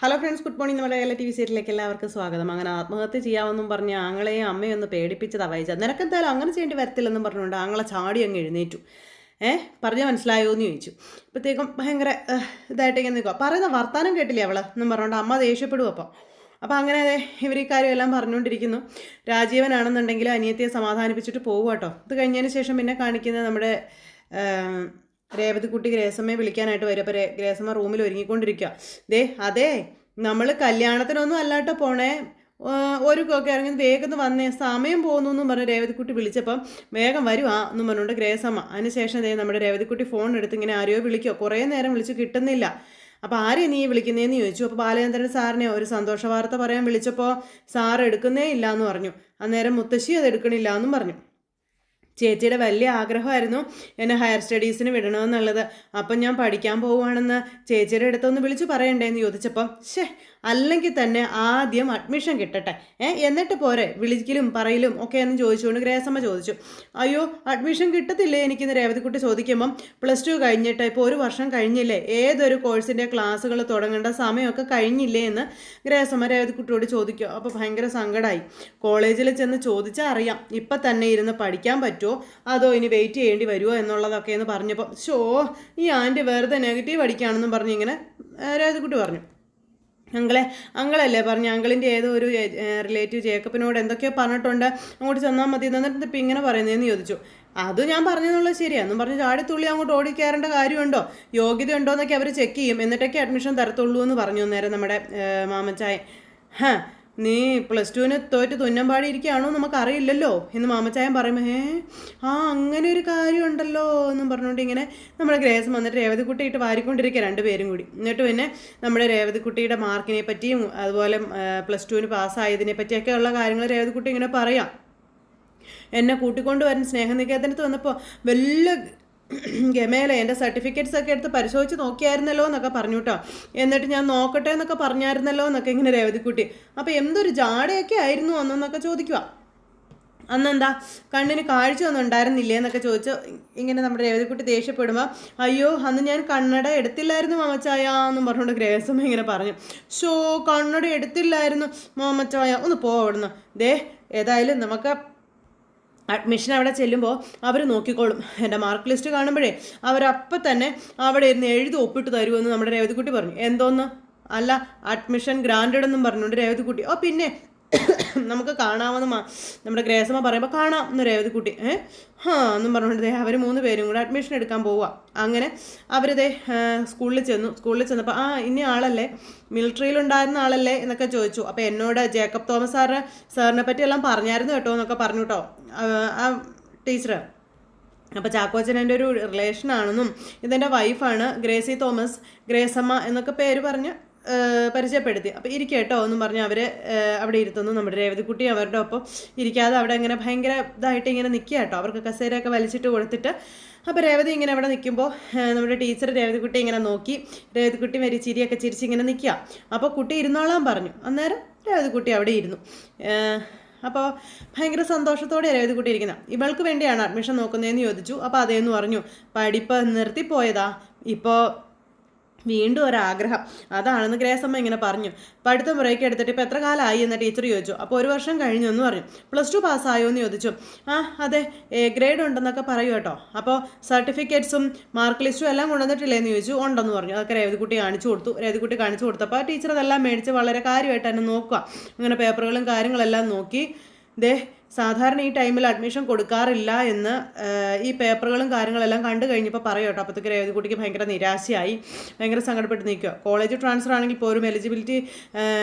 Hello friends, good morning. നമ്മുടെ Kerala TV സീരിയലിലേക്ക് എല്ലാവർക്കും സ്വാഗതം. അങ്ങനെ ആത്മഹത്യ ചെയ്യാമെന്നും പറഞ്ഞ് ആങ്ങളെയും അമ്മയും ഒന്ന് പേടിപ്പിച്ചതാ വായിച്ചത്. നിനക്കെന്തായാലും അങ്ങനെ ചെയ്യേണ്ടി വരത്തില്ലെന്നും പറഞ്ഞുകൊണ്ട് ആങ്ങളെ ചാടി അങ്ങ് എഴുന്നേറ്റു. പറഞ്ഞാൽ മനസ്സിലായോ എന്ന് ചോദിച്ചു. അപ്പോഴത്തേക്കും ഭയങ്കര ഇതായിട്ട് ഇങ്ങനെ നിൽക്കുക. പറയുന്ന വർത്താനം കേട്ടില്ലേ അവള് എന്നും പറഞ്ഞുകൊണ്ട് അമ്മ ദേഷ്യപ്പെടും. അപ്പോൾ അങ്ങനെ ഇവർ ഈ കാര്യമെല്ലാം പറഞ്ഞുകൊണ്ടിരിക്കുന്നു. രാജീവനാണെന്നുണ്ടെങ്കിൽ അനിയത്തിയെ സമാധാനിപ്പിച്ചിട്ട് പോകും കേട്ടോ. ഇത് കഴിഞ്ഞതിന് ശേഷം പിന്നെ കാണിക്കുന്നത് നമ്മുടെ രേവതിക്കുട്ടി ഗ്രേസമ്മയെ വിളിക്കാനായിട്ട് വരും. അപ്പോൾ ഗ്രേസമ്മ റൂമിൽ ഒരുങ്ങിക്കൊണ്ടിരിക്കുക. അതെ നമ്മൾ കല്യാണത്തിനൊന്നും അല്ലാട്ടോ പോണേ, ഒരു കൊക്കെ ഇറങ്ങി വേഗം വന്നേ, സമയം പോകുന്നു എന്നും പറഞ്ഞ് രേവതിക്കുട്ടി വിളിച്ചപ്പം വേഗം വരുവാ എന്നും പറഞ്ഞുകൊണ്ട് ഗ്രേസമ്മ. അതിനുശേഷം നമ്മുടെ രേവതിക്കുട്ടി ഫോൺ എടുത്ത് ഇങ്ങനെ ആരെയോ വിളിക്കോ, കുറേ നേരം വിളിച്ച് കിട്ടുന്നില്ല. അപ്പോൾ ആരെയാണ് നീ വിളിക്കുന്നതെന്ന് ചോദിച്ചു. അപ്പോൾ ബാലചന്ദ്രൻ സാറിനെ ഒരു സന്തോഷ വാർത്ത പറയാൻ വിളിച്ചപ്പോൾ സാർ എടുക്കുന്നേ ഇല്ല എന്ന് പറഞ്ഞു. അന്നേരം മുത്തശ്ശി അത് എടുക്കണില്ല എന്നും പറഞ്ഞു. ചേച്ചിയുടെ വലിയ ആഗ്രഹമായിരുന്നു എന്നെ ഹയർ സ്റ്റഡീസിന് വിടണമെന്നുള്ളത്. അപ്പം ഞാൻ പഠിക്കാൻ പോവുകയാണെന്ന് ചേച്ചിയുടെ അടുത്തൊന്ന് വിളിച്ച് പറയണ്ടേന്ന് ചോദിച്ചപ്പം അല്ലെങ്കിൽ തന്നെ ആദ്യം അഡ്മിഷൻ കിട്ടട്ടെ, എന്നിട്ട് പോരെ വിളിക്കലും പറയലും ഒക്കെ എന്ന് ചോദിച്ചുകൊണ്ട് ഗ്രേസമ്മ ചോദിച്ചു. അയ്യോ, അഡ്മിഷൻ കിട്ടത്തില്ലേ എനിക്കിന്ന് രേവതിക്കുട്ടി ചോദിക്കുമ്പം +2 കഴിഞ്ഞിട്ട് ഇപ്പോൾ 1 വർഷം കഴിഞ്ഞില്ലേ, ഏതൊരു കോഴ്സിൻ്റെ ക്ലാസ്സുകൾ തുടങ്ങേണ്ട സമയമൊക്കെ കഴിഞ്ഞില്ലേ എന്ന് ഗ്രേസമ്മ രേവതിക്കുട്ടിയോട് ചോദിക്കുക. അപ്പോൾ ഭയങ്കര സങ്കടമായി. കോളേജിൽ ചെന്ന് ചോദിച്ചാൽ അറിയാം ഇപ്പം തന്നെ ഇരുന്ന് പഠിക്കാൻ പറ്റുമോ അതോ ഇനി വെയിറ്റ് ചെയ്യേണ്ടി വരുമോ എന്നുള്ളതൊക്കെ എന്ന് പറഞ്ഞപ്പോൾ ഈ ആൻറ്റി വെറുതെ നെഗറ്റീവ് അടിക്കുകയാണെന്നും പറഞ്ഞ് ഇങ്ങനെ രേവതിക്കുട്ടി പറഞ്ഞു. അങ്ങളല്ലേ പറഞ്ഞു, അങ്കിളിൻ്റെ ഏതോ ഒരു റിലേറ്റീവ് ജേക്കബിനോട് എന്തൊക്കെയോ പറഞ്ഞിട്ടുണ്ട്, അങ്ങോട്ട് ചെന്നാൽ മതി, എന്നിട്ട് ഇപ്പം ഇങ്ങനെ പറയുന്നതെന്ന് ചോദിച്ചു. അത് ഞാൻ പറഞ്ഞെന്നുള്ളത് ശരിയാണെന്നും പറഞ്ഞ് ചാടിത്തുള്ളി അങ്ങോട്ട് ഓടിക്കയറേണ്ട കാര്യമുണ്ടോ, യോഗ്യത എന്നൊക്കെ അവർ ചെക്ക് ചെയ്യും, എന്നിട്ടൊക്കെ അഡ്മിഷൻ തരത്തുള്ളൂ എന്ന് പറഞ്ഞു നേരം നമ്മുടെ മാമച്ചായൻ. നീ +2 തോറ്റ് തുന്നമ്പാടി ഇരിക്കുകയാണോ നമുക്കറിയില്ലല്ലോ എന്ന് മാമച്ചായൻ പറയുമ്പോൾ അങ്ങനെ ഒരു കാര്യമുണ്ടല്ലോ എന്നും പറഞ്ഞുകൊണ്ട് ഇങ്ങനെ നമ്മുടെ ഗ്രേസം വന്നിട്ട് രേവതിക്കുട്ടിയിട്ട് വാരിക്കൊണ്ടിരിക്കുക രണ്ടുപേരും കൂടി. എന്നിട്ട് പിന്നെ നമ്മുടെ രേവതിക്കുട്ടിയുടെ മാർക്കിനെ പറ്റിയും അതുപോലെ +2 പാസ്സായതിനെ പറ്റിയൊക്കെ ഉള്ള കാര്യങ്ങൾ രേവതിക്കുട്ടി ഇങ്ങനെ പറയാം. എന്നെ കൂട്ടിക്കൊണ്ട് വരുന്ന സ്നേഹനികേതനത്ത് വന്നപ്പോൾ വല്ല ഗമേല എൻ്റെ സർട്ടിഫിക്കറ്റ്സ് ഒക്കെ എടുത്ത് പരിശോധിച്ച് നോക്കിയായിരുന്നല്ലോ എന്നൊക്കെ പറഞ്ഞു കേട്ടോ. എന്നിട്ട് ഞാൻ നോക്കട്ടെ എന്നൊക്കെ പറഞ്ഞായിരുന്നല്ലോ എന്നൊക്കെ ഇങ്ങനെ രേവതിക്കുട്ടി. അപ്പോൾ എന്തൊരു ജാടയൊക്കെ ആയിരുന്നു അന്നെന്നൊക്കെ ചോദിക്കുക. അന്നെന്താ കണ്ണിന് കാഴ്ച ഒന്നും ഉണ്ടായിരുന്നില്ലേ എന്നൊക്കെ ചോദിച്ചു ഇങ്ങനെ നമ്മുടെ രേവതിക്കുട്ടി ദേഷ്യപ്പെടുമ്പോൾ, അയ്യോ അന്ന് ഞാൻ കണ്ണട എടുത്തില്ലായിരുന്നു മാമച്ചായ എന്നും പറഞ്ഞുകൊണ്ട് ഗ്രേസമ്മ ഇങ്ങനെ പറഞ്ഞു. കണ്ണട എടുത്തില്ലായിരുന്നു മാമച്ചായ, ഒന്ന് പോവിടുന്നു. ഏതായാലും നമുക്ക് അഡ്മിഷൻ അവിടെ ചെല്ലുമ്പോൾ അവർ നോക്കിക്കോളും. എൻ്റെ മാർക്ക് ലിസ്റ്റ് കാണുമ്പോഴേ അവരപ്പം തന്നെ അവിടെ ഇരുന്ന് എഴുതി ഒപ്പിട്ട് തരുമെന്ന് നമ്മുടെ രേവതിക്കുട്ടി പറഞ്ഞു. എന്തോന്ന് അല്ല, അഡ്മിഷൻ ഗ്രാൻഡഡ് എന്നും പറഞ്ഞുകൊണ്ട് രേവതിക്കുട്ടി. പിന്നെ നമുക്ക് കാണാമെന്ന് നമ്മുടെ ഗ്രേസമ്മ പറയുമ്പോൾ കാണാം എന്ന് രേവതിക്കുട്ടി. എന്നും പറഞ്ഞുകൊണ്ട് അവർ 3 പേരും കൂടെ അഡ്മിഷൻ എടുക്കാൻ പോവുക. അങ്ങനെ അവരിതേ സ്കൂളിൽ ചെന്നപ്പോൾ ഇനി ആളല്ലേ, മിലിറ്ററിയിലുണ്ടായിരുന്ന ആളല്ലേ എന്നൊക്കെ ചോദിച്ചു. അപ്പോൾ എന്നോട് ജേക്കബ് തോമസ് സാറിനെ പറ്റിയെല്ലാം പറഞ്ഞായിരുന്നു കേട്ടോ എന്നൊക്കെ പറഞ്ഞു കേട്ടോ ആ ടീച്ചർ. അപ്പോൾ ചാക്കോച്ചൻ എൻ്റെ ഒരു റിലേഷനാണെന്നും ഇതെൻ്റെ വൈഫാണ് ഗ്രേസി തോമസ്, ഗ്രേസമ്മ എന്നൊക്കെ പേര് പറഞ്ഞ് പരിചയപ്പെടുത്തി. അപ്പോൾ ഇരിക്കേട്ടോ എന്നും പറഞ്ഞ് അവർ അവിടെ ഇരുത്തുന്നു. നമ്മുടെ രേവതിക്കുട്ടി അവരുടെ ഒപ്പം ഇരിക്കാതെ അവിടെ ഇങ്ങനെ ഭയങ്കര ഇതായിട്ട് ഇങ്ങനെ നിൽക്കുക കേട്ടോ. അവർക്ക് കസേരയൊക്കെ വലിച്ചിട്ട് കൊടുത്തിട്ട്. അപ്പോൾ രേവതി ഇങ്ങനെ അവിടെ നിൽക്കുമ്പോൾ നമ്മുടെ ടീച്ചർ രേവതിക്കുട്ടി ഇങ്ങനെ നോക്കി, രേവതിക്കുട്ടി ചിരിയൊക്കെ ചിരിച്ചിങ്ങനെ നിൽക്കുക. അപ്പോൾ കുട്ടി ഇരുന്നോളാൻ പറഞ്ഞു. അന്നേരം രേവതിക്കുട്ടി അവിടെ ഇരുന്നു. അപ്പോൾ ഭയങ്കര സന്തോഷത്തോടെ രേവതിക്കുട്ടി ഇരിക്കുന്ന. ഇവൾക്ക് വേണ്ടിയാണ് അഡ്മിഷൻ നോക്കുന്നതെന്ന് ചോദിച്ചു. അപ്പോൾ അതേന്ന് പറഞ്ഞു. പഠിപ്പ് നിർത്തിപ്പോയതാ, ഇപ്പോൾ വീണ്ടും ഒരാഗ്രഹം അതാണെന്ന് ഗ്രേസമ്മ ഇങ്ങനെ പറഞ്ഞു. പഠിത്തം ബ്രേക്ക് എടുത്തിട്ട് ഇപ്പോൾ എത്ര കാലമായി എന്ന് ടീച്ചർ ചോദിച്ചു. അപ്പോൾ 1 വർഷം കഴിഞ്ഞു എന്ന് പറഞ്ഞു. +2 പാസ്സായോ എന്ന് ചോദിച്ചു. അതെ, A ഗ്രേഡ് ഉണ്ടെന്നൊക്കെ പറയൂ കേട്ടോ. അപ്പോൾ സർട്ടിഫിക്കറ്റ്സും മാർക്ക് ലിസ്റ്റും എല്ലാം കൊണ്ടുവന്നിട്ടില്ലേ എന്ന് ചോദിച്ചു. ഉണ്ടെന്ന് പറഞ്ഞു. അതൊക്കെ രേവതിക്കുട്ടി കാണിച്ചു കൊടുത്തു. രേവതിക്കുട്ടി കാണിച്ചു കൊടുത്തപ്പോൾ ടീച്ചർ അതെല്ലാം മേടിച്ച് വളരെ കാര്യമായിട്ട് തന്നെ നോക്കുക. അങ്ങനെ പേപ്പറുകളും കാര്യങ്ങളെല്ലാം നോക്കി. സാധാരണ ഈ ടൈമിൽ അഡ്മിഷൻ കൊടുക്കാറില്ല എന്ന് ഈ പേപ്പറുകളും കാര്യങ്ങളെല്ലാം കണ്ടു കഴിഞ്ഞപ്പോൾ പറയും കേട്ടോ. അപ്പോഴത്തേക്ക് രേവതിക്കുട്ടിക്ക് ഭയങ്കര നിരാശയായി, ഭയങ്കര സങ്കടപ്പെട്ട് നിൽക്കുക. കോളേജ് ട്രാൻസ്ഫർ ആണെങ്കിൽ പോലും എലിജിബിലിറ്റി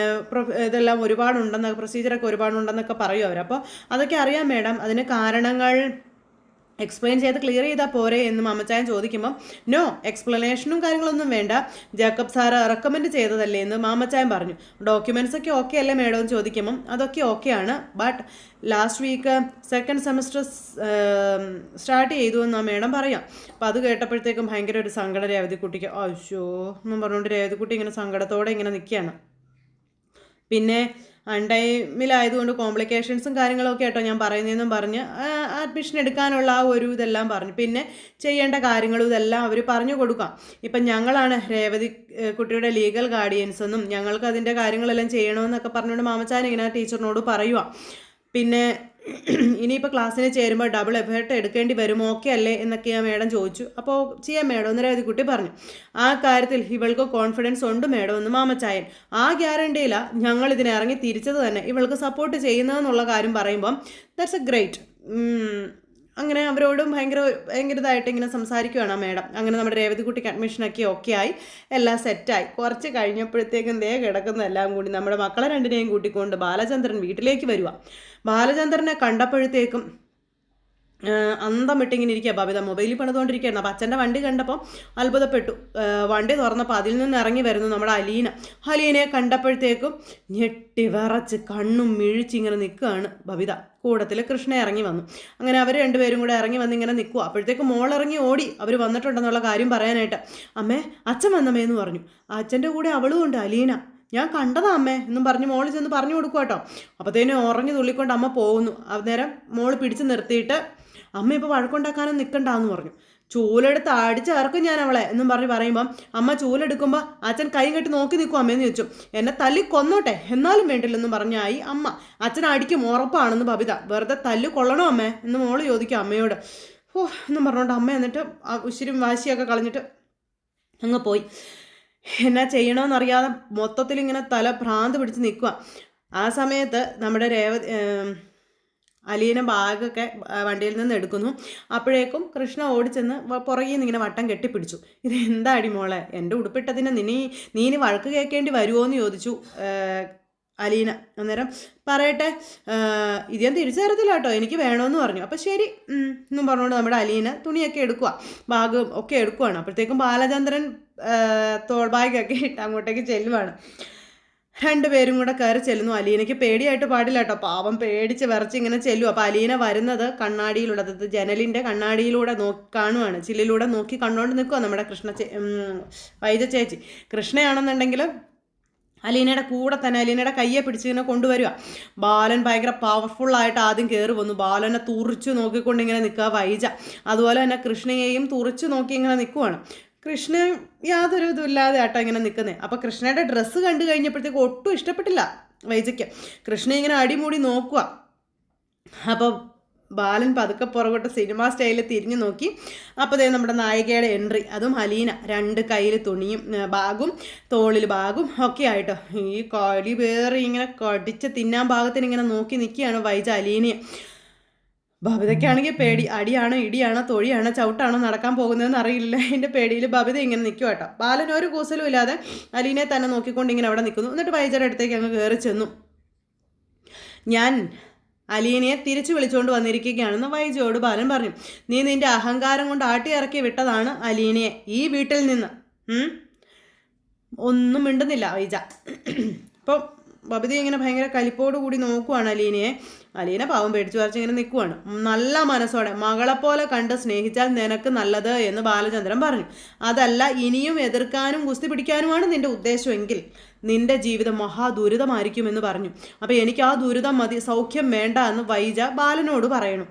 ഇതെല്ലാം ഒരുപാടുണ്ടെന്നൊക്കെ, പ്രൊസീജിയറൊക്കെ ഒരുപാടുണ്ടെന്നൊക്കെ പറയും അവർ. അപ്പോൾ അതൊക്കെ അറിയാം മേഡം, അതിന് കാരണങ്ങൾ എക്സ്പ്ലെയിൻ ചെയ്ത് ക്ലിയർ ചെയ്താൽ പോരെ എന്ന് മാമച്ചായൻ ചോദിക്കുമ്പം നോ, എക്സ്പ്ലനേഷനും കാര്യങ്ങളൊന്നും വേണ്ട, ജേക്കബ് സാറ് റെക്കമെൻഡ് ചെയ്തതല്ലേ എന്ന് മാമച്ചായൻ പറഞ്ഞു. ഡോക്യുമെൻറ്റ്സ് ഒക്കെ ഓക്കെ അല്ലേ മേഡം എന്ന് ചോദിക്കുമ്പം അതൊക്കെ ഓക്കെയാണ്, but last week 2nd semester start ചെയ്തു എന്നാണ് മേഡം പറയാം. അപ്പം അത് കേട്ടപ്പോഴത്തേക്കും ഭയങ്കര ഒരു സങ്കടം രേവതിക്കുട്ടിക്ക്. എന്നും പറഞ്ഞുകൊണ്ട് രേവതിക്കുട്ടി ഇങ്ങനെ സങ്കടത്തോടെ ഇങ്ങനെ നിൽക്കുകയാണ്. പിന്നെ അൺടൈമിലായതുകൊണ്ട് കോംപ്ലിക്കേഷൻസും കാര്യങ്ങളൊക്കെ കേട്ടോ ഞാൻ പറയുന്നതെന്നും പറഞ്ഞ് അഡ്മിഷൻ എടുക്കാനുള്ള ആ ഒരു ഇതെല്ലാം പറഞ്ഞു. പിന്നെ ചെയ്യേണ്ട കാര്യങ്ങളും ഇതെല്ലാം അവർ പറഞ്ഞു കൊടുക്കാം. ഇപ്പം ഞങ്ങളാണ് രേവതി കുട്ടിയുടെ ലീഗൽ ഗാർഡിയൻസ് എന്നും ഞങ്ങൾക്ക് അതിൻ്റെ കാര്യങ്ങളെല്ലാം ചെയ്യണമെന്നൊക്കെ പറഞ്ഞുകൊണ്ട് മാമച്ചാൻ ഇങ്ങനെ ടീച്ചറിനോട് പറയുക. പിന്നെ ഇനിയിപ്പോൾ ക്ലാസ്സിന് ചേരുമ്പോൾ ഡബിൾ എഫേർട്ട് എടുക്കേണ്ടി വരും, ഓക്കെ അല്ലേ എന്നൊക്കെ ആ മേഡം ചോദിച്ചു. അപ്പോൾ ചെയ്യാം മേഡം എന്ന് രേവതിക്കുട്ടി പറഞ്ഞു. ആ കാര്യത്തിൽ ഇവൾക്ക് കോൺഫിഡൻസ് ഉണ്ട് മേഡം എന്ന് മാമച്ചായൻ. ആ ഗ്യാരണ്ടിയില്ല ഞങ്ങൾ ഇതിനെ ഇറങ്ങി തിരിച്ചത് തന്നെ ഇവൾക്ക് സപ്പോർട്ട് ചെയ്യുന്നതെന്നുള്ള കാര്യം പറയുമ്പം ദാറ്റ്സ് എ ഗ്രേറ്റ്. അങ്ങനെ അവരോടും ഭയങ്കര ഇതായിട്ട് ഇങ്ങനെ സംസാരിക്കുകയാണ് ആ മേഡം. അങ്ങനെ നമ്മുടെ രേവതിക്കുട്ടിക്ക് അഡ്മിഷനൊക്കെ ഓക്കെ ആയി, എല്ലാം സെറ്റായി. കുറച്ച് കഴിഞ്ഞപ്പോഴത്തേക്കും കിടക്കുന്ന എല്ലാം കൂടി നമ്മുടെ മക്കളെ രണ്ടിനെയും കൂട്ടിക്കൊണ്ട് ബാലചന്ദ്രൻ വീട്ടിലേക്ക് വരിക. ബാലചന്ദ്രനെ കണ്ടപ്പോഴത്തേക്കും അന്തം വിട്ടിങ്ങനെ ഇരിക്കുക. ബബിത മൊബൈലിൽ പണിതുകൊണ്ടിരിക്കുകയായിരുന്നു. അപ്പം അച്ഛൻ്റെ വണ്ടി കണ്ടപ്പോൾ അത്ഭുതപ്പെട്ടു. വണ്ടി തുറന്നപ്പോൾ അതിൽ നിന്ന് ഇറങ്ങി വരുന്നു നമ്മുടെ അലീനയെ കണ്ടപ്പോഴത്തേക്കും ഞെട്ടി വിറച്ച് കണ്ണും മിഴിച്ചിങ്ങനെ നിൽക്കുകയാണ് ബബിത. കൂടത്തിൽ കൃഷ്ണ ഇറങ്ങി വന്നു. അങ്ങനെ അവർ രണ്ടുപേരും കൂടെ ഇറങ്ങി വന്ന് ഇങ്ങനെ നിൽക്കുക. അപ്പോഴത്തേക്കും മോളിറങ്ങി ഓടി അവർ വന്നിട്ടുണ്ടെന്നുള്ള കാര്യം പറയാനായിട്ട്. അമ്മേ അച്ഛൻ വന്നമ്മേ എന്ന് പറഞ്ഞു. അച്ഛൻ്റെ കൂടെ അവളും ഉണ്ട് അലീന, ഞാൻ കണ്ടതാ അമ്മേ എന്നും പറഞ്ഞ് മോള് ചെന്ന് പറഞ്ഞു കൊടുക്കുക കേട്ടോ. അപ്പോഴത്തേനും ഉറങ്ങി തുള്ളിക്കൊണ്ട് അമ്മ പോകുന്നു. അന്നേരം മോള് പിടിച്ച് നിർത്തിയിട്ട് അമ്മ ഇപ്പോൾ വഴക്കുണ്ടാക്കാനും നിൽക്കണ്ടെന്ന് പറഞ്ഞു. ചൂലെടുത്ത് അടിച്ചിറക്കും ഞാൻ അവളെ എന്നും പറയുമ്പം അമ്മ ചൂലെടുക്കുമ്പോൾ അച്ഛൻ കൈ കെട്ടി നോക്കി നിൽക്കും അമ്മയെന്ന് ചോദിച്ചു. എന്നെ തല്ലി കൊന്നോട്ടെ എന്നാലും വേണ്ടില്ലെന്നും പറഞ്ഞായി അമ്മ. അച്ഛൻ അടിക്കും ഉറപ്പാണെന്ന് ബബിത. വെറുതെ തല്ലു കൊള്ളണോ അമ്മേ എന്ന് മോള് ചോദിക്കും അമ്മയോട്. എന്നും പറഞ്ഞുകൊണ്ട് അമ്മ എന്നിട്ട് ഉശിരും വാശിയൊക്കെ കളഞ്ഞിട്ട് അങ്ങ് പോയി. എന്നാ ചെയ്യണമെന്നറിയാതെ മൊത്തത്തിൽ ഇങ്ങനെ തല ഭ്രാന്ത് പിടിച്ച് നിൽക്കുക. ആ സമയത്ത് നമ്മുടെ അലീന ബാഗൊക്കെ വണ്ടിയിൽ നിന്ന് എടുക്കുന്നു. അപ്പോഴേക്കും കൃഷ്ണ ഓടിച്ചെന്ന് പുറകിൽ നിന്ന് ഇങ്ങനെ വട്ടം കെട്ടിപ്പിടിച്ചു. ഇത് എന്താ അടി മോളെ, എൻ്റെ ഉടുപ്പിട്ടതിന് നീ വഴക്ക് കേൾക്കേണ്ടി വരുമോ എന്ന് ചോദിച്ചു അലീന. അന്നേരം പറയട്ടെ, ഇത് ഞാൻ തിരിച്ചു തരത്തില്ല കേട്ടോ, എനിക്ക് വേണമെന്ന് പറഞ്ഞു. അപ്പോൾ ശരി എന്നും പറഞ്ഞുകൊണ്ട് നമ്മുടെ അലീന തുണിയൊക്കെ എടുക്കുക, ബാഗ് ഒക്കെ എടുക്കുവാണ്. അപ്പോഴത്തേക്കും ബാലചന്ദ്രൻ തോൾ ബാഗൊക്കെ ഇട്ട് അങ്ങോട്ടേക്ക് ചെല്ലുവാണ്. രണ്ടുപേരും കൂടെ കയറി ചെല്ലുന്നു. അലീനയ്ക്ക് പേടിയായിട്ട് പാടില്ല കേട്ടോ, പാവം പേടിച്ച് വിറച്ച് ഇങ്ങനെ ചെല്ലും. അപ്പോൾ അലീന വരുന്നത് കണ്ണാടിയിലൂടെ, അതായത് ജനലിൻ്റെ കണ്ണാടിയിലൂടെ കാണുവാണ്. ചില്ലിലൂടെ നോക്കി കണ്ടുകൊണ്ട് നിൽക്കുക നമ്മുടെ വൈജ ചേച്ചി. കൃഷ്ണയാണെന്നുണ്ടെങ്കിൽ അലീനയുടെ കൂടെ തന്നെ അലീനയുടെ കയ്യെ പിടിച്ച് ഇങ്ങനെ കൊണ്ടുവരിക. ബാലൻ ഭയങ്കര പവർഫുള്ളായിട്ട് ആദ്യം കയറി വന്നു. ബാലനെ തുറിച്ച് നോക്കിക്കൊണ്ട് ഇങ്ങനെ നിൽക്കുക വൈജ. അതുപോലെ തന്നെ കൃഷ്ണയെയും തുറിച്ച് നോക്കി ഇങ്ങനെ നിൽക്കുവാണ്. കൃഷ്ണ യാതൊരു ഇതുമില്ലാതെ ആട്ടോ ഇങ്ങനെ നിൽക്കുന്നത്. അപ്പോൾ കൃഷ്ണയുടെ ഡ്രസ്സ് കണ്ടു കഴിഞ്ഞപ്പോഴത്തേക്ക് ഒട്ടും ഇഷ്ടപ്പെട്ടില്ല വൈജയ്ക്ക്. കൃഷ്ണ ഇങ്ങനെ അടിമൂടി നോക്കുക. അപ്പോൾ ബാലൻ പതുക്കെ പുറകോട്ട് സിനിമ സ്റ്റൈലിൽ തിരിഞ്ഞു നോക്കി. അപ്പോൾ ദേ നമ്മുടെ നായികയുടെ എൻട്രി, അതും അലീന. രണ്ട് കയ്യിൽ തുണിയും ബാഗും തോളിൽ ബാഗും ഒക്കെ ആയിട്ടോ. ഈ കടി വേറെ ഇങ്ങനെ കടിച്ച് തിന്നാൻ പാകത്തിന് ഇങ്ങനെ നോക്കി നിൽക്കുകയാണ് വൈജ അലീനയെ. ബബിതയ്ക്കാണെങ്കിൽ പേടി. അടിയാണോ ഇടിയാണോ തൊഴിയാണോ ചവിട്ടാണോ നടക്കാൻ പോകുന്നതെന്ന് അറിയില്ല. അതിൻ്റെ പേടിയിൽ ബബിത ഇങ്ങനെ നിൽക്കും കേട്ടോ. ബാലൻ ഒരു കൂസലും ഇല്ലാതെ അലീനയെ തന്നെ നോക്കിക്കൊണ്ട് ഇങ്ങനെ അവിടെ നിൽക്കുന്നു. എന്നിട്ട് വൈജയുടെ അടുത്തേക്ക് അങ്ങ് കയറി ചെന്നു. ഞാൻ അലീനയെ തിരിച്ചു വിളിച്ചുകൊണ്ട് വന്നിരിക്കുകയാണെന്ന് വൈജയോട് ബാലൻ പറഞ്ഞു. നീ നിൻ്റെ അഹങ്കാരം കൊണ്ട് ആട്ടി ഇറക്കി വിട്ടതാണ് അലീനയെ ഈ വീട്ടിൽ നിന്ന്. ഒന്നും മിണ്ടുന്നില്ല വൈജ. അപ്പോൾ ബബിത ഇങ്ങനെ ഭയങ്കര കലിപ്പോട് കൂടി നോക്കുവാണ് അലീനയെ. അലീന പാവം പേടിച്ചു വരച്ച് ഇങ്ങനെ നിൽക്കുവാണ്. നല്ല മനസ്സോടെ മകളെപ്പോലെ കണ്ട് സ്നേഹിച്ചാൽ നിനക്ക് നല്ലത് എന്ന് ബാലചന്ദ്രൻ പറഞ്ഞു. അതല്ല ഇനിയും എതിർക്കാനും ഗുസ്തി പിടിക്കാനുമാണ് നിന്റെ ഉദ്ദേശമെങ്കിൽ നിന്റെ ജീവിതം മഹാദുരിതമായിരിക്കുമെന്ന് പറഞ്ഞു. അപ്പോൾ എനിക്ക് ആ ദുരിതം മതി, സൗഖ്യം വേണ്ട എന്ന് വൈജ ബാലനോട് പറയണു.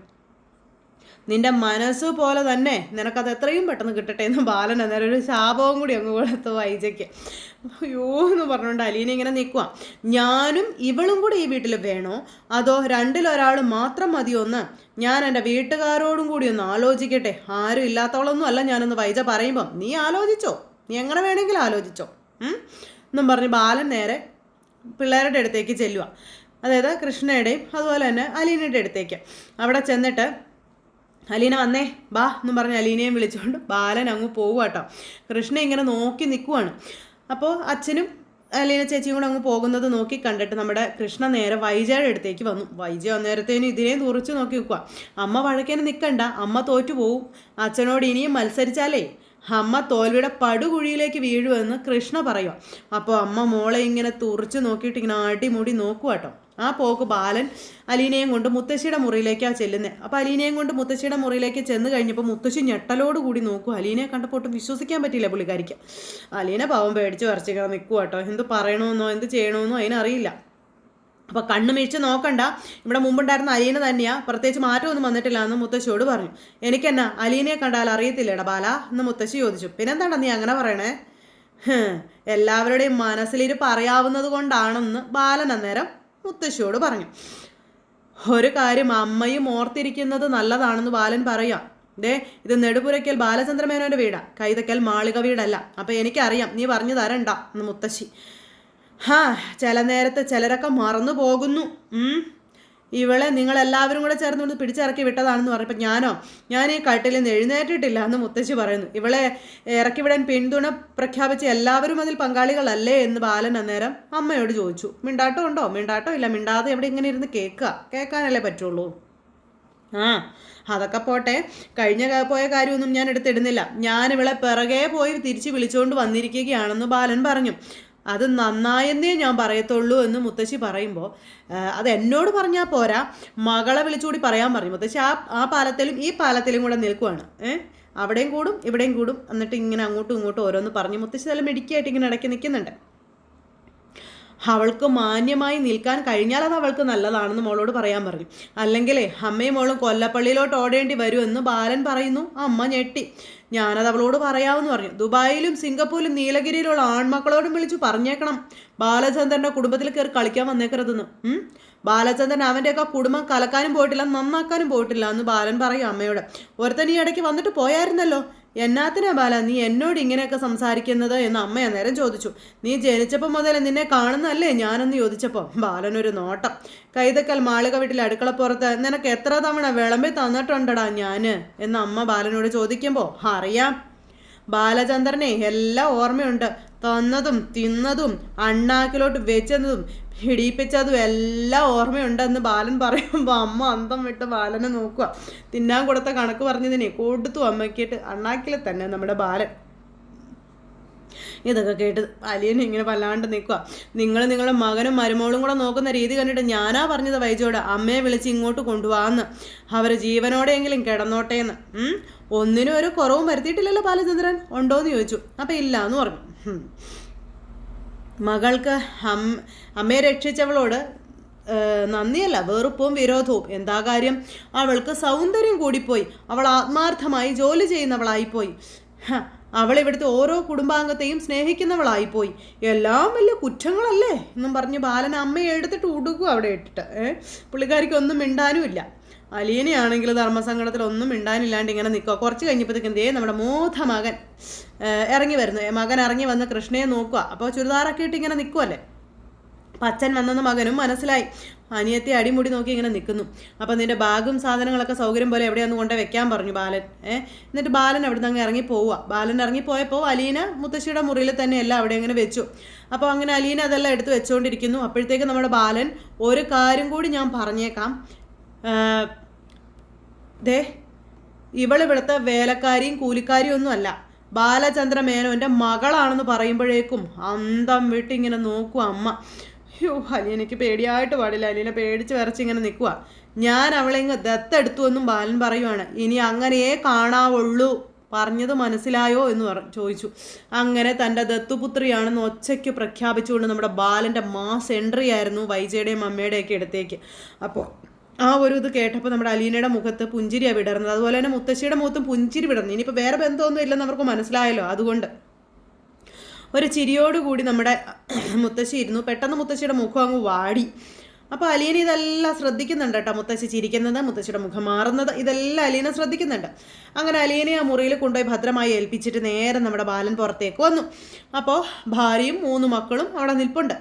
നിന്റെ മനസ്സ് പോലെ തന്നെ നിനക്കത് എത്രയും പെട്ടെന്ന് കിട്ടട്ടെ എന്ന് ബാലൻ അന്നേരം ഒരു ശാപവും കൂടി അങ്ങ് കൊടുത്തു വൈജയ്ക്ക്. അയ്യോ എന്ന് പറഞ്ഞുകൊണ്ട് അലീന ഇങ്ങനെ നിൽക്കുക. ഞാനും ഇവളും കൂടി ഈ വീട്ടിൽ വേണോ അതോ രണ്ടിലൊരാൾ മാത്രം മതിയോ എന്ന് ഞാൻ എൻ്റെ വീട്ടുകാരോടും കൂടി ഒന്ന് ആലോചിക്കട്ടെ. ആരും ഇല്ലാത്തവളൊന്നും അല്ല ഞാനൊന്ന് വൈജ പറയുമ്പം നീ ആലോചിച്ചോ, നീ എങ്ങനെ വേണമെങ്കിലും ആലോചിച്ചോ എന്നും പറഞ്ഞ് ബാലൻ നേരെ പിള്ളേരുടെ അടുത്തേക്ക് ചെല്ലുക. അതായത് കൃഷ്ണയുടെയും അതുപോലെ തന്നെ അലീനയുടെ അടുത്തേക്ക്. അവിടെ ചെന്നിട്ട് അലീന വന്നേ ബാ എന്നും പറഞ്ഞ് അലീനയും വിളിച്ചുകൊണ്ട് ബാലൻ അങ്ങ് പോകുക കേട്ടോ. കൃഷ്ണ ഇങ്ങനെ നോക്കി നിൽക്കുവാണ്. അപ്പോൾ അച്ഛനും അലീന ചേച്ചിയും കൂടെ അങ്ങ് പോകുന്നത് നോക്കി കണ്ടിട്ട് നമ്മുടെ കൃഷ്ണ നേരെ വൈജയുടെ അടുത്തേക്ക് വന്നു. വൈജ അന്നേരത്തേനും ഇതിനെയും തുറച്ച് നോക്കി നിൽക്കുക. അമ്മ വഴക്കേന് നിൽക്കണ്ട, അമ്മ തോറ്റു പോവും. അച്ഛനോട് ഇനിയും മത്സരിച്ചാലേ അമ്മ തോൽവിയുടെ പടുകുഴിയിലേക്ക് വീഴുമെന്ന് കൃഷ്ണ പറയുക. അപ്പോൾ അമ്മ മോളെ ഇങ്ങനെ തുറച്ച് നോക്കിയിട്ട് ഇങ്ങനെ അടിമുടി നോക്കുക കേട്ടോ. ആ പോക്ക് ബാലൻ അലീനയും കൊണ്ട് മുത്തശ്ശിയുടെ മുറിയിലേക്കാണ് ചെല്ലുന്നത്. അപ്പോൾ അലീനയും കൊണ്ട് മുത്തശ്ശിയുടെ മുറിയിലേക്ക് ചെന്ന് കഴിഞ്ഞപ്പോൾ മുത്തശ്ശി ഞെട്ടലോട് കൂടി നോക്കും. അലീനയെ കണ്ടപ്പോൾ ഒട്ടും വിശ്വസിക്കാൻ പറ്റിയില്ല പുള്ളിക്കാരിക്ക്. അലീന പാവം പേടിച്ച് വരച്ചിങ്ങനെ നിൽക്കുക കേട്ടോ. എന്ത് പറയണമെന്നോ എന്ത് ചെയ്യണമെന്നോ അതിനറിയില്ല. അപ്പോൾ കണ്ണു മിഴിച്ച് നോക്കണ്ട, ഇവിടെ മുമ്പുണ്ടായിരുന്ന അലീന തന്നെയാ, പ്രത്യേകിച്ച് മാറ്റമൊന്നും വന്നിട്ടില്ല എന്ന് മുത്തശ്ശിയോട് പറഞ്ഞു. എനിക്കെന്നാ അലീനയെ കണ്ടാൽ അറിയത്തില്ലേടാ ബാല എന്ന് മുത്തശ്ശി ചോദിച്ചു. പിന്നെന്താണ്ടാ നീ അങ്ങനെ പറയണേ? എല്ലാവരുടെയും മനസ്സിലിരിപ്പ് അറിയാവുന്നത് കൊണ്ടാണെന്ന് ബാലൻ അന്നേരം മുത്തശ്ശിയോട് പറഞ്ഞു. ഒരു കാര്യം അമ്മയും ഓർത്തിരിക്കുന്നത് നല്ലതാണെന്ന് ബാലൻ പറയാം. ഇത് നെടുപുരയ്ക്കൽ ബാലചന്ദ്രമേനോന്റെ വീടാ, കൈതക്കൽ മാളിക വീടല്ല. അപ്പം എനിക്കറിയാം, നീ പറഞ്ഞു തരണ്ട എന്ന് മുത്തശ്ശി. ചില നേരത്ത് ചിലരൊക്കെ മറന്നു പോകുന്നു. ഇവളെ നിങ്ങളെല്ലാവരും കൂടെ ചേർന്ന് പിടിച്ചിറക്കി വിട്ടതാണെന്ന് പറഞ്ഞപ്പോൾ ഞാൻ ഈ കട്ടിൽ നിന്ന് എഴുന്നേറ്റിട്ടില്ല എന്ന് മുത്തശ്ശി പറയുന്നു. ഇവളെ ഇറക്കി വിടാൻ പിന്തുണ പ്രഖ്യാപിച്ച് എല്ലാവരും അതിൽ പങ്കാളികളല്ലേ എന്ന് ബാലൻ അന്നേരം അമ്മയോട് ചോദിച്ചു. മിണ്ടാട്ടം ഉണ്ടോ? മിണ്ടാട്ടം ഇല്ല. മിണ്ടാതെ എവിടെ ഇങ്ങനെ ഇരുന്ന് കേൾക്കാനല്ലേ പറ്റുള്ളൂ. അതൊക്കെ പോട്ടെ, കഴിഞ്ഞ പോയ കാര്യമൊന്നും ഞാൻ എടുത്തിടുന്നില്ല. ഞാൻ ഇവളെ പിറകെ പോയി തിരിച്ച് വിളിച്ചുകൊണ്ട് വന്നിരിക്കുകയാണെന്ന് ബാലൻ പറഞ്ഞു. അത് നന്നായെന്നേ ഞാൻ പറയത്തുള്ളൂ എന്ന് മുത്തശ്ശി പറയുമ്പോൾ, അത് എന്നോട് പറഞ്ഞാൽ പോരാ, മകളെ വിളിച്ചുകൂടി പറയാൻ പറഞ്ഞു. മുത്തശ്ശി ആ പാലത്തിലും ഈ പാലത്തിലും കൂടെ നിൽക്കുവാണ്. അവിടെയും കൂടും ഇവിടെയും കൂടും, എന്നിട്ട് ഇങ്ങനെ അങ്ങോട്ടും ഇങ്ങോട്ടും ഓരോന്ന് പറഞ്ഞു മുത്തശ്ശി നല്ല മിടുക്കിയായിട്ട് ഇങ്ങനെ ഇടയ്ക്ക് നിൽക്കുന്നുണ്ട്. അവൾക്ക് മാന്യമായി നിൽക്കാൻ കഴിഞ്ഞാൽ അത് അവൾക്ക് നല്ലതാണെന്ന് മോളോട് പറയാൻ പറഞ്ഞു. അല്ലെങ്കിലേ അമ്മയും മോളും കൊല്ലപ്പള്ളിയിലോട്ട് ഓടേണ്ടി വരുമെന്ന് ബാലൻ പറയുന്നു. അമ്മ ഞെട്ടി. ഞാനത് അവളോട് പറയാമെന്ന് പറഞ്ഞു. ദുബായിലും സിംഗപ്പൂരിലും നീലഗിരിയിലുള്ള ആൺമക്കളോടും വിളിച്ചു പറഞ്ഞേക്കണം ബാലചന്ദ്രൻ്റെ കുടുംബത്തിൽ കയറി കളിക്കാൻ വന്നേക്കരുതെന്ന്. ബാലചന്ദ്രൻ അവൻ്റെയൊക്കെ കുടുംബം കലക്കാനും പോയിട്ടില്ല, നന്നാക്കാനും പോയിട്ടില്ല എന്ന് ബാലൻ പറയും അമ്മയോട്. ഒരുത്തൻ ഈ ഇടയ്ക്ക് വന്നിട്ട് പോയായിരുന്നല്ലോ, എന്നാത്തിനാ ബാല നീ എന്നോട് ഇങ്ങനെയൊക്കെ സംസാരിക്കുന്നത് എന്ന് അമ്മ അന്നേരം ചോദിച്ചു. നീ ജനിച്ചപ്പോൾ മുതൽ നിന്നെ കാണുന്നല്ലേ ഞാനെന്ന് ചോദിച്ചപ്പോൾ ബാലനൊരു നോട്ടം. കൈതക്കൽ മാളിക വീട്ടിൽ അടുക്കളപ്പുറത്ത് നിനക്ക് എത്ര തവണ വിളമ്പി തന്നിട്ടുണ്ടടാ ഞാൻ എന്ന് അമ്മ ബാലനോട് ചോദിക്കുമ്പോൾ, അറിയാം ബാലചന്ദ്രനെ എല്ലാം ഓർമ്മയുണ്ട്. തന്നതും തിന്നതും അണ്ണാക്കിലോട്ട് വെച്ചതും ഇടിയിപ്പിച്ചതും എല്ലാം ഓർമ്മയുണ്ടെന്ന് ബാലൻ പറയുമ്പോൾ അമ്മ അന്തം വിട്ട് ബാലനെ നോക്കുക. തിന്നാൻ കൊടുത്ത കണക്ക് പറഞ്ഞതിനെ കൊടുത്തു അമ്മയ്ക്കിട്ട് അണ്ണാക്കിൽ തന്നെ നമ്മുടെ ബാലൻ. ഇതൊക്കെ കേട്ട് അലിയനെ ഇങ്ങനെ വല്ലാണ്ട് നിൽക്കുക. നിങ്ങളുടെ മകനും മരുമോളും കൂടെ നോക്കുന്ന രീതി കണ്ടിട്ട് ഞാനാ പറഞ്ഞത് വൈജോട് അമ്മയെ വിളിച്ച് ഇങ്ങോട്ട് കൊണ്ടുപോകാമെന്ന്, അവർ ജീവനോടെയെങ്കിലും കിടന്നോട്ടേന്ന്. ഒന്നിനും ഒരു കുറവും വരുത്തിയിട്ടില്ലല്ലോ ബാലചന്ദ്രൻ, ഉണ്ടോയെന്ന് ചോദിച്ചു. അപ്പം ഇല്ല എന്ന് പറഞ്ഞു. മകൾക്ക് അമ്മയെ രക്ഷിച്ചവളോട് നന്ദിയല്ല, വെറുപ്പും വിരോധവും. എന്താ കാര്യം? അവൾക്ക് സൗന്ദര്യം കൂടിപ്പോയി, അവൾ ആത്മാർത്ഥമായി ജോലി ചെയ്യുന്നവളായിപ്പോയി, അവൾ ഇവിടുത്തെ ഓരോ കുടുംബാംഗത്തെയും സ്നേഹിക്കുന്നവളായിപ്പോയി. എല്ലാം വലിയ കുറ്റങ്ങളല്ലേ എന്നും പറഞ്ഞ് ബാലൻ അമ്മയെ എടുത്തിട്ട് ഉടുക്കും അവിടെ ഇട്ടിട്ട്. പുള്ളിക്കാരിക്കൊന്നും മിണ്ടാനും ഇല്ല. അലീനയാണെങ്കിൽ ധർമ്മസങ്കടത്തിൽ ഒന്നും മിണ്ടാനില്ലാണ്ട് ഇങ്ങനെ നിൽക്കുക. കുറച്ച് കഴിഞ്ഞപ്പോഴത്തേക്കും നമ്മുടെ മൂത്ത മകൻ ഇറങ്ങി വരുന്നു. മകൻ ഇറങ്ങി വന്ന് കൃഷ്ണയെ നോക്കുക. അപ്പോൾ ചുരിദാറൊക്കെ ഇട്ട് ഇങ്ങനെ നിൽക്കുമല്ലേ. അപ്പം അച്ഛൻ വന്നെന്ന് മകനും മനസ്സിലായി. അനിയത്തെ അടിമുടി നോക്കി ഇങ്ങനെ നിൽക്കുന്നു. അപ്പം നിൻ്റെ ബാഗും സാധനങ്ങളൊക്കെ സൗകര്യം പോലെ എവിടെയൊന്ന് കൊണ്ട് വെക്കാൻ പറഞ്ഞു ബാലൻ. എന്നിട്ട് ബാലൻ അവിടെ നിന്ന് അങ്ങ് ഇറങ്ങി പോവുക. ബാലൻ ഇറങ്ങിപ്പോയപ്പോൾ അലീന മുത്തശ്ശിയുടെ മുറിയിൽ തന്നെ എല്ലാം അവിടെ അങ്ങനെ വെച്ചു. അപ്പോൾ അങ്ങനെ അലീന അതെല്ലാം എടുത്ത് വെച്ചുകൊണ്ടിരിക്കുന്നു. അപ്പോഴത്തേക്ക് നമ്മുടെ ബാലൻ ഒരു കാര്യം കൂടി ഞാൻ പറഞ്ഞേക്കാം, ഇവളിവിടുത്തെ വേലക്കാരിയും കൂലിക്കാരിയും ഒന്നും അല്ല, ബാലചന്ദ്ര മേനോൻ്റെ മകളാണെന്ന് പറയുമ്പോഴേക്കും അന്തം വിട്ടിങ്ങനെ നോക്കുക അമ്മ. അലീനയ്ക്ക് പേടിയായിട്ട് പാടില്ല. അലീന പേടിച്ച് വിറച്ചിങ്ങനെ നിൽക്കുക. ഞാൻ അവളെ ഇങ്ങ് ദത്തെടുത്തു എന്നും ബാലൻ പറയുവാണ്. ഇനി അങ്ങനെയേ കാണാവുള്ളൂ, പറഞ്ഞത് മനസ്സിലായോ എന്ന് ചോദിച്ചു. അങ്ങനെ തൻ്റെ ദത്തുപുത്രിയാണെന്ന് ഒച്ചയ്ക്ക് പ്രഖ്യാപിച്ചുകൊണ്ട് നമ്മുടെ ബാലൻ്റെ മാസ് എൻട്രി ആയിരുന്നു വൈജയുടെയും അമ്മയുടെയൊക്കെ അടുത്തേക്ക്. അപ്പോൾ ആ ഒരു ഇത് കേട്ടപ്പോൾ നമ്മുടെ അലീനയുടെ മുഖത്ത് പുഞ്ചിരിയാണ് വിടർന്നത്. അതുപോലെ തന്നെ മുത്തശ്ശിയുടെ മുഖത്തും പുഞ്ചിരി വിടർന്നു. ഇനിയിപ്പോൾ വേറെ ബന്ധമൊന്നും ഇല്ലെന്ന് അവർക്ക് മനസ്സിലായല്ലോ. അതുകൊണ്ട് ഒരു ചിരിയോടുകൂടി നമ്മുടെ മുത്തശ്ശി ഇരുന്നു. പെട്ടെന്ന് മുത്തശ്ശിയുടെ മുഖം അങ്ങ് വാടി. അപ്പോൾ അലീന ഇതെല്ലാം ശ്രദ്ധിക്കുന്നുണ്ട് കേട്ടോ. മുത്തശ്ശി ചിരിക്കുന്നത്, മുത്തശ്ശിയുടെ മുഖം മാറുന്നത്, ഇതെല്ലാം അലീന ശ്രദ്ധിക്കുന്നുണ്ട്. അങ്ങനെ അലീനയെ ആ മുറിയിൽ കൊണ്ടുപോയി ഭദ്രമായി ഏൽപ്പിച്ചിട്ട് നേരെ നമ്മുടെ ബാലൻ പുറത്തേക്ക് വന്നു. അപ്പോൾ ഭാര്യയും 3 മക്കളും അവിടെ നിൽപ്പുണ്ട്.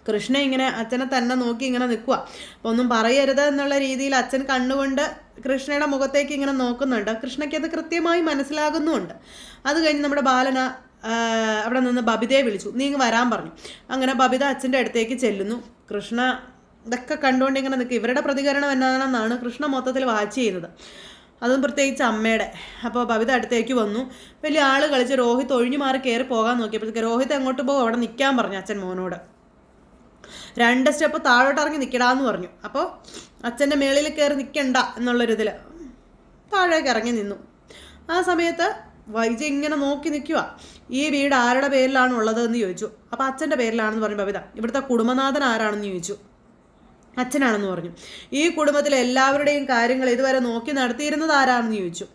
കൃഷ്ണ ഇങ്ങനെ അച്ഛനെ തന്നെ നോക്കി ഇങ്ങനെ നിൽക്കുക. അപ്പോൾ ഒന്നും പറയരുത് എന്നുള്ള രീതിയിൽ അച്ഛൻ കണ്ണുകൊണ്ട് കൃഷ്ണയുടെ മുഖത്തേക്ക് ഇങ്ങനെ നോക്കുന്നുണ്ട്. കൃഷ്ണയ്ക്ക് അത് കൃത്യമായി മനസ്സിലാകുന്നുമുണ്ട്. അത് കഴിഞ്ഞ് നമ്മുടെ ബാലന അവിടെ നിന്ന് ബബിതയെ വിളിച്ചു. നീ ഇങ്ങ് വരാൻ പറഞ്ഞു. അങ്ങനെ ബബിത അച്ഛൻ്റെ അടുത്തേക്ക് ചെല്ലുന്നു. കൃഷ്ണ ഇതൊക്കെ കണ്ടുകൊണ്ട് ഇങ്ങനെ നിൽക്കുക. ഇവരുടെ പ്രതികരണം എന്നാണെന്നാണ് കൃഷ്ണ മൊത്തത്തിൽ വാച്ച് ചെയ്യുന്നത്, അതും പ്രത്യേകിച്ച് അമ്മയുടെ. അപ്പോൾ ബബിത അടുത്തേക്ക് വന്നു. വലിയ ആൾ കളിച്ച് രോഹിത് ഒഴിഞ്ഞു മാറി കയറി പോകാൻ നോക്കിയപ്പോഴത്തേക്ക് രോഹിത് എങ്ങോട്ട് പോകും, അവിടെ നിൽക്കാൻ പറഞ്ഞു അച്ഛൻ മോനോട്. 2 സ്റ്റെപ്പ് താഴോട്ട് ഇറങ്ങി നിൽക്കടാന്ന് പറഞ്ഞു. അപ്പോൾ അച്ഛൻ്റെ മേളിൽ കയറി നിൽക്കണ്ട എന്നുള്ളൊരിതിൽ താഴേക്ക് ഇറങ്ങി നിന്നു. ആ സമയത്ത് വൈജ ഇങ്ങനെ നോക്കി നിൽക്കുക. ഈ വീട് ആരുടെ പേരിലാണ് ഉള്ളതെന്ന് ചോദിച്ചു. അപ്പോൾ അച്ഛൻ്റെ പേരിലാണെന്ന് പറഞ്ഞു ബബിത. ഇവിടുത്തെ കുടുംബനാഥൻ ആരാണെന്ന് ചോദിച്ചു. അച്ഛനാണെന്ന് പറഞ്ഞു. ഈ കുടുംബത്തിലെ എല്ലാവരുടെയും കാര്യങ്ങൾ ഇതുവരെ നോക്കി നടത്തിയിരുന്നത് ആരാണെന്ന് ചോദിച്ചു.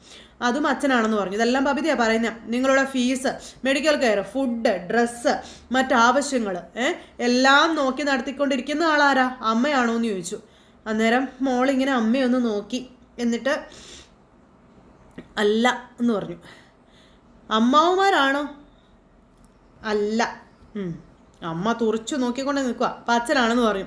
അതും അച്ഛനാണെന്ന് പറഞ്ഞു. ഇതെല്ലാം ബബിതയാണ് പറയുന്നത്. നിങ്ങളുടെ fees, medical care, food, dress, മറ്റാവശ്യങ്ങൾ എല്ലാം നോക്കി നടത്തിക്കൊണ്ടിരിക്കുന്ന ആളാരാ? അമ്മയാണോ എന്ന് ചോദിച്ചു. അന്നേരം മോളിങ്ങനെ അമ്മയൊന്ന് നോക്കി, എന്നിട്ട് അല്ല എന്ന് പറഞ്ഞു. അമ്മാവന്മാരാണോ? അല്ല. അമ്മ തുറച്ചു നോക്കിക്കൊണ്ട് നിൽക്കുക. അപ്പം അച്ഛനാണെന്ന് പറഞ്ഞു.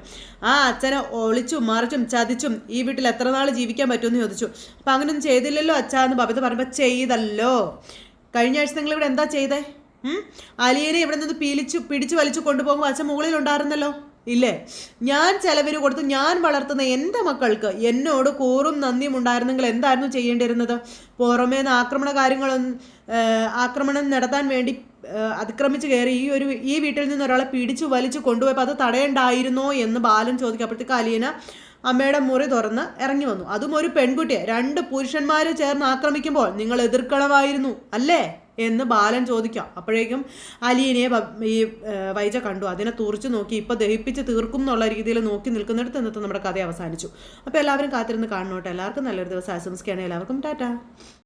ആ അച്ഛനെ ഒളിച്ചും മറിച്ചും ചതിച്ചും ഈ വീട്ടിൽ എത്ര നാൾ ജീവിക്കാൻ പറ്റുമെന്ന് ചോദിച്ചു. അപ്പം അങ്ങനെയൊന്നും ചെയ്തില്ലല്ലോ അച്ഛാ എന്ന് ബബിത പറയുമ്പോൾ ചെയ്തല്ലോ. കഴിഞ്ഞ ആഴ്ച നിങ്ങളിവിടെ എന്താ ചെയ്തേ? അലിയനെ ഇവിടെ നിന്ന് പിടിച്ചു വലിച്ചു കൊണ്ടുപോകുമ്പോൾ അച്ഛൻ മുകളിലുണ്ടായിരുന്നല്ലോ, ഇല്ലേ? ഞാൻ ചെലവിന് കൊടുത്ത് ഞാൻ വളർത്തുന്ന എൻ്റെ മക്കൾക്ക് എന്നോട് കൂറും നന്ദിയും ഉണ്ടായിരുന്നെങ്കിൽ എന്തായിരുന്നു ചെയ്യേണ്ടിയിരുന്നത്? പുറമേന്ന് ആക്രമണം നടത്താൻ വേണ്ടി അതിക്രമിച്ച് കയറി ഈ വീട്ടിൽ നിന്ന് ഒരാളെ പിടിച്ചു വലിച്ചു കൊണ്ടുപോയപ്പോൾ അത് തടയണ്ടായിരുന്നോ എന്ന് ബാലൻ ചോദിക്കപ്പോഴത്തേക്ക് അലീന അമ്മയുടെ മുറി തുറന്ന് ഇറങ്ങി വന്നു. അതും ഒരു പെൺകുട്ടിയെ 2 പുരുഷന്മാർ ചേർന്ന് ആക്രമിക്കുമ്പോൾ നിങ്ങൾ എതിർക്കണമായിരുന്നു അല്ലേ എന്ന് ബാലൻ ചോദിക്കാം. അപ്പോഴേക്കും അലീനയെ ഈ വൈജ കണ്ടു. അതിനെ തുറച്ചു നോക്കി ഇപ്പോൾ ദഹിപ്പിച്ച് തീർക്കും എന്നുള്ള രീതിയിൽ നോക്കി നിൽക്കുന്നിടത്ത് ഇന്നത്തെ നമ്മുടെ കഥ അവസാനിച്ചു. അപ്പോൾ എല്ലാവരും കാത്തിരുന്ന് കാണണോട്ടെ. എല്ലാവർക്കും നല്ലൊരു ദിവസം ആശംസിക്കുകയാണ്. എല്ലാവർക്കും ടാറ്റ.